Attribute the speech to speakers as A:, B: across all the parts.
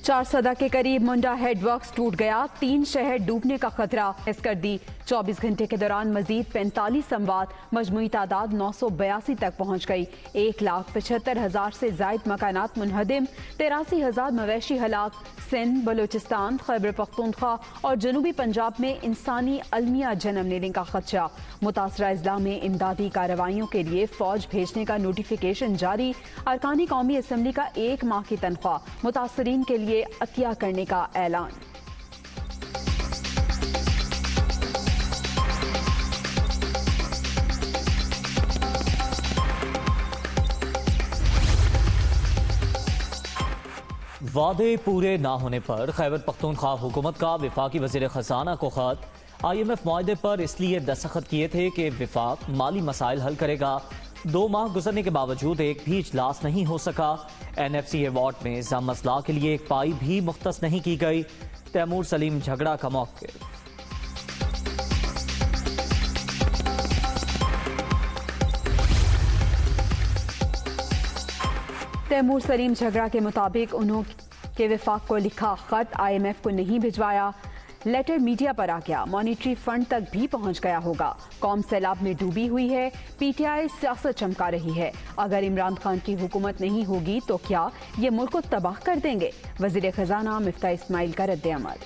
A: 4 सदा के करीब मुंडा हेड वर्क्स टूट गया, 3 शहर डूबने का खतरा कर दी। 24 घंटे के दौरान मजीद 45 अमवात, मजमूई तादाद 982 तक पहुंच गई। 1,75,000 से जायद मकानात मुनहदिम, 83,000 मवेशी हलाक। सिंध, बलूचिस्तान, खैबर पख्तूनख्वा और जनूबी पंजाब में इंसानी अलमिया जन्म लेने का खदशा। मुतासरा अजला में इमदादी कार्रवाइयों के लिए फौज भेजने का नोटिफिकेशन जारी। अरकानी कौमी असम्बली का 1 माह की तनख्वाह मुतासरीन के लिए अतिया करने का ऐलान।
B: वादे पूरे ना होने पर खैबर पख्तूनख्वा हुकूमत का वफाकी वज़ीर ख़ज़ाना को खत। IMF मुआहदे पर इसलिए दस्तखत किए थे कि वफाक माली मसाइल हल करेगा। 2 माह गुजरने के बावजूद एक भी इजलास नहीं हो सका। NFC अवार्ड में ज़म मसला के लिए एक पाई भी मुख्तस नहीं की गई। तैमूर सलीम झगड़ा का मौक़िफ़।
A: तैमूर सलीम झगड़ा के मुताबिक उन्होंने वफाक को लिखा खत IMF को नहीं भिजवाया। लेटर मीडिया पर आ गया, मॉनिटरी फंड तक भी पहुंच गया होगा। कौम सैलाब में डूबी हुई है, PTI सियासत चमका रही है। अगर इमरान खान की हुकूमत नहीं होगी तो क्या ये मुल्क को तबाह कर देंगे? वजीर खजाना मिफ्ता इस्माइल का रद्द अमल।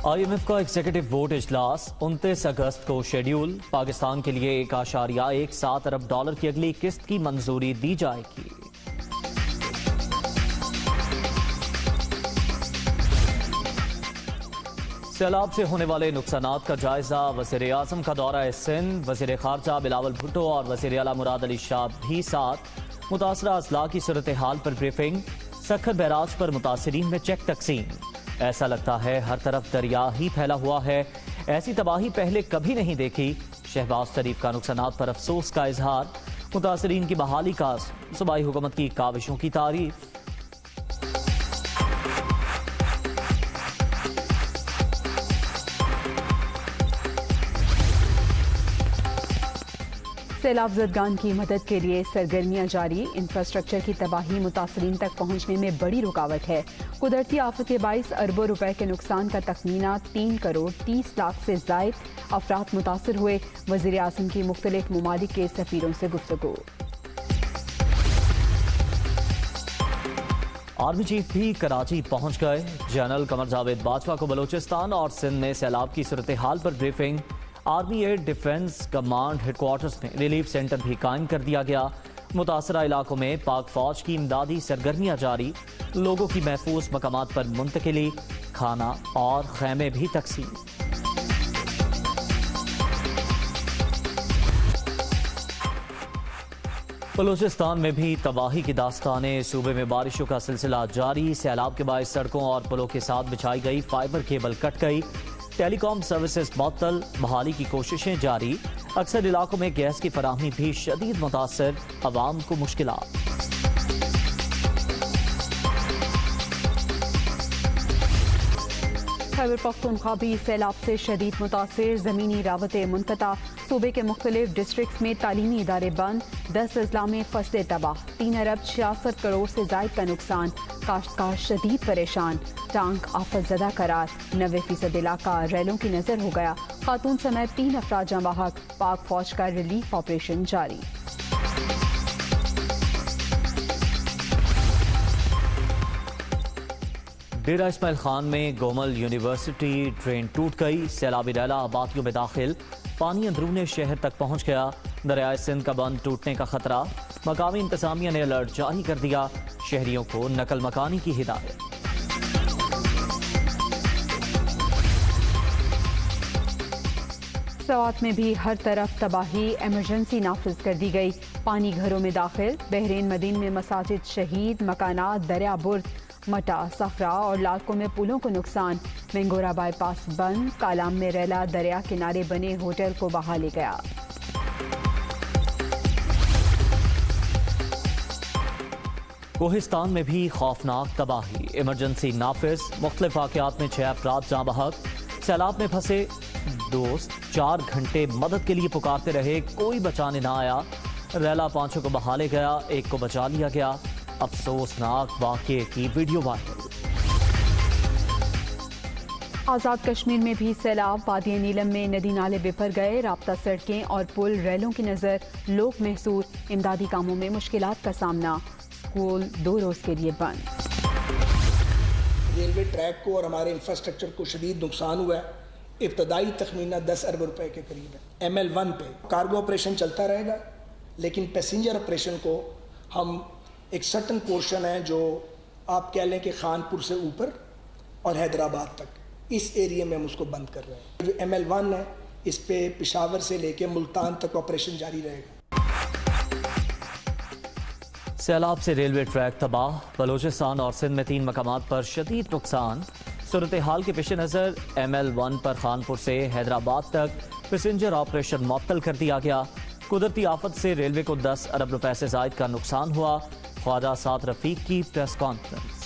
B: IMF का एग्जीक्यूटिव बोर्ड इजलास 29 अगस्त को शेड्यूल। पाकिस्तान के लिए $1.17 अरब की अगली किस्त की मंजूरी दी जाएगी। सैलाब से होने वाले नुकसानात का जायजा। वज़ीर आज़म का दौरा सिंध। वज़ीर खारजा बिलावल भुट्टो और वज़ीर आला मुराद अली शाह भी साथ। मुतासरा अजला की सूरत हाल पर ब्रीफिंग। सखर बैराज पर मुतासरीन में चेक तकसीम। ऐसा लगता है हर तरफ दरिया ही फैला हुआ है, ऐसी तबाही पहले कभी नहीं देखी। शहबाज शरीफ का नुकसानात पर अफसोस का इजहार। मुतासरीन की बहाली का सूबाई हुकूमत की काविशों की तारीफ।
A: सैलाब ज़दगान की मदद के लिए सरगर्मियां जारी। इंफ्रास्ट्रक्चर की तबाही मुतासरीन तक पहुंचने में बड़ी रुकावट है। कुदरती आफत के 22 अरबों रुपए के नुकसान का तखमीना। 3 करोड़ 30 लाख से जायद अफराद मुतासर हुए। वज़ीर आज़म की मुख्तलिफ ममालिक के सफीरों से गुफ्तगू।
B: आर्मी चीफ भी कराची पहुंच गए। जनरल कमर जावेद बाजवा को बलोचिस्तान और सिंध में सैलाब की सूरत हाल पर briefing. Army air defence command headquarters में रिलीफ सेंटर भी कायम कर दिया गया। मुतासरा इलाकों में पाक फौज की इमदादी सरगर्मियां जारी। लोगों की महफूज मकामात पर मुंतकिली, खाना और खैमे भी तकसीम। बलूचिस्तान में भी तबाही की दास्तानें। सूबे में बारिशों का सिलसिला जारी। सैलाब के बायस सड़कों और पुलों के साथ बिछाई गई फाइबर केबल कट गई। टेलीकॉम सर्विसेज मअतल, बहाली की कोशिशें जारी। अक्सर इलाकों में गैस की फराहमी भी शदीद मुतासर, अवाम को मुश्किलात।
A: खैबर पख्तूनख्वा भी सैलाब से शदीद मुतासिर। ज़मीनी रावतें मुनक़ता। सूबे के मुख्तलिफ डिस्ट्रिक्ट में तालीमी इदारे बंद। 10 अजला में फसलें तबाह। 3 अरब 66 करोड़ से जायद का नुकसान। काश्तकार शदीद परेशान। टांक आफत ज़दा करार। 90% इलाका रैलों की नजर हो गया। खातून समेत 3 अफराद जाँ बहक। पाक फौज का रिलीफ ऑपरेशन जारी।
B: डेरा इस्माइल खान में गोमल यूनिवर्सिटी ट्रेन टूट गई। सैलाबी रैला आबादियों में दाखिल। पानी अंदरूने शहर तक पहुंच गया। दरियाए सिंध का बंद टूटने का खतरा। मकामी इंतजामिया ने अलर्ट जारी कर दिया। शहरियों को नकल मकानी की हिदायत।
A: सवात में भी हर तरफ तबाही। इमरजेंसी नाफिज कर दी गई। पानी घरों में दाखिल। बहरीन मदीन में मसाजिद शहीद। मकानात दरिया बुर्द, मटा, सखरा और लालकों में पुलों को नुकसान। मैंगोरा बाईपास बंद। कालाम में रैला दरिया किनारे बने होटल को बहा ले गया।
B: कोहिस्तान में भी खौफनाक तबाही। इमरजेंसी नाफिज। मुख्तलिफ वाक़यात में 6 अफराद जाँ बहक। सैलाब में फंसे दोस्त 4 घंटे मदद के लिए पुकारते रहे, कोई बचाने ना आया। रैला 5 को बहा ले गया, एक को बचा लिया गया। अफसोसनाक वाकये की वीडियो वायरल।
A: आज़ाद कश्मीर में भी सैलाब, वादी नीलम में नदी नाले बिफर गए, राब्ता सड़कें और पुल रेलों की नज़र, लोग महसूर, इमदादी कामों में मुश्किलात का सामना, स्कूल 2 रोज़ के लिए बंद।
C: रेलवे ट्रैक को और हमारे इंफ्रास्ट्रक्चर को शदीद नुकसान हुआ है। इब्तदाई तखमीना 10 अरब रुपए के करीब है। ML1 पे कार्गो ऑपरेशन चलता रहेगा, लेकिन पैसेंजर ऑपरेशन को हम एक सर्टन पोर्शन है जो आप कह लें कि खानपुर से ऊपर और हैदराबाद तक, इस एरिया में हम उसको बंद कर रहे हैं। जो ML1 है, इस पे पेशावर से लेके मुल्तान तक ऑपरेशन जारी रहेगा।
B: सैलाब से रेलवे ट्रैक तबाह, बलोचिस्तान और सिंध में 3 मकामात पर शदीद नुकसान। सूरत हाल के पेश नज़र ML1 पर खानपुर से हैदराबाद तक पैसेंजर ऑपरेशन मुअत्तल कर दिया गया। कुदरती आफत से रेलवे को 10 अरब रुपए से जायद का नुकसान हुआ। ख्वाजा साद रफीक की प्रेस कॉन्फ्रेंस।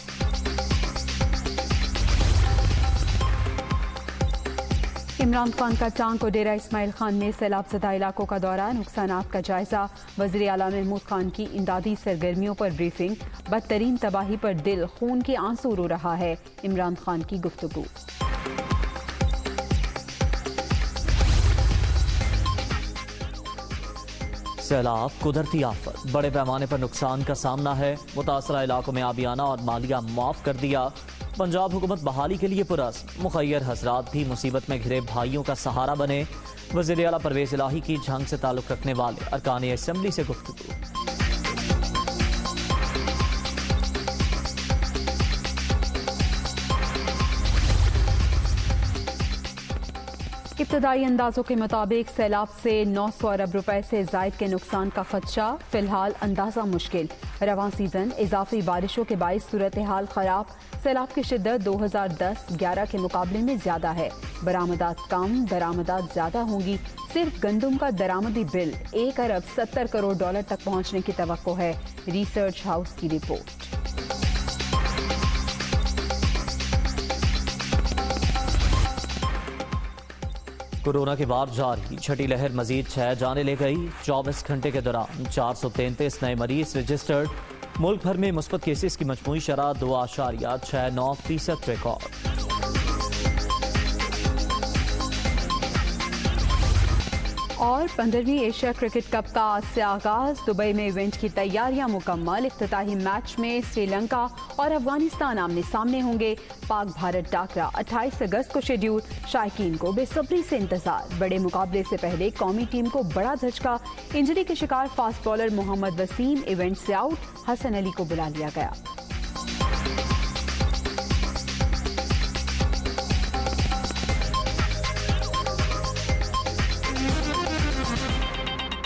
A: इमरान खान का टांग को डेरा इस्माइल खान में सैलाब ज़दा इलाकों का दौरा, नुकसानात का जायजा, वज़ीर आला महमूद खान की इमदादी सरगर्मियों पर ब्रीफिंग, बदतरीन तबाही पर दिल खून के आंसू रो रहा है, इमरान खान की गुफ्तगू।
B: सैलाब कुदरती आफत, बड़े पैमाने पर नुकसान का सामना है। मुतासरा इलाकों में आबियाना और मालिया माफ कर दिया। पंजाब हुकूमत बहाली के लिए पुरज़्म, मुखय्यर हजरात भी मुसीबत में घिरे भाइयों का सहारा बने। वज़ीर आला परवेज़ इलाही की जंग से ताल्लुक़ रखने वाले अरकान असम्बली से गुफ्तगू।
A: इब्तदाई अंदाजों के मुताबिक सैलाब से 900 अरब रुपए से जायद के नुकसान का खदशा, फिलहाल अंदाजा मुश्किल। रवां सीजन इजाफी बारिशों के बाइस सूरत हाल खराब, सैलाब की शिद्दत 2010-11 के मुकाबले में ज्यादा है। बरामदात कम, दरामदात ज्यादा होंगी। सिर्फ गंदम का दरामदी बिल 1 अरब 70 करोड़ डॉलर तक पहुंचने की तवक्को है, रिसर्च हाउस की रिपोर्ट।
B: कोरोना के बाद जारी छठी लहर मजीद 6 जाने ले गई। 24 घंटे के दौरान 433 नए मरीज रजिस्टर्ड। मुल्क भर में मुस्बत केसेस की मजमूई शरह 2.69% रिकॉर्ड।
A: और 15वीं एशिया क्रिकेट कप का आज से आगाज, दुबई में इवेंट की तैयारियां मुकम्मल। इफ्तिताही मैच में श्रीलंका और अफगानिस्तान आमने सामने होंगे। पाक भारत टाकरा 28 अगस्त को शेड्यूल, शायकीन को बेसब्री से इंतजार। बड़े मुकाबले से पहले कौमी टीम को बड़ा झटका, इंजरी के शिकार fast bowler Mohammad Wasim event से आउट, हसन अली को बुला लिया गया।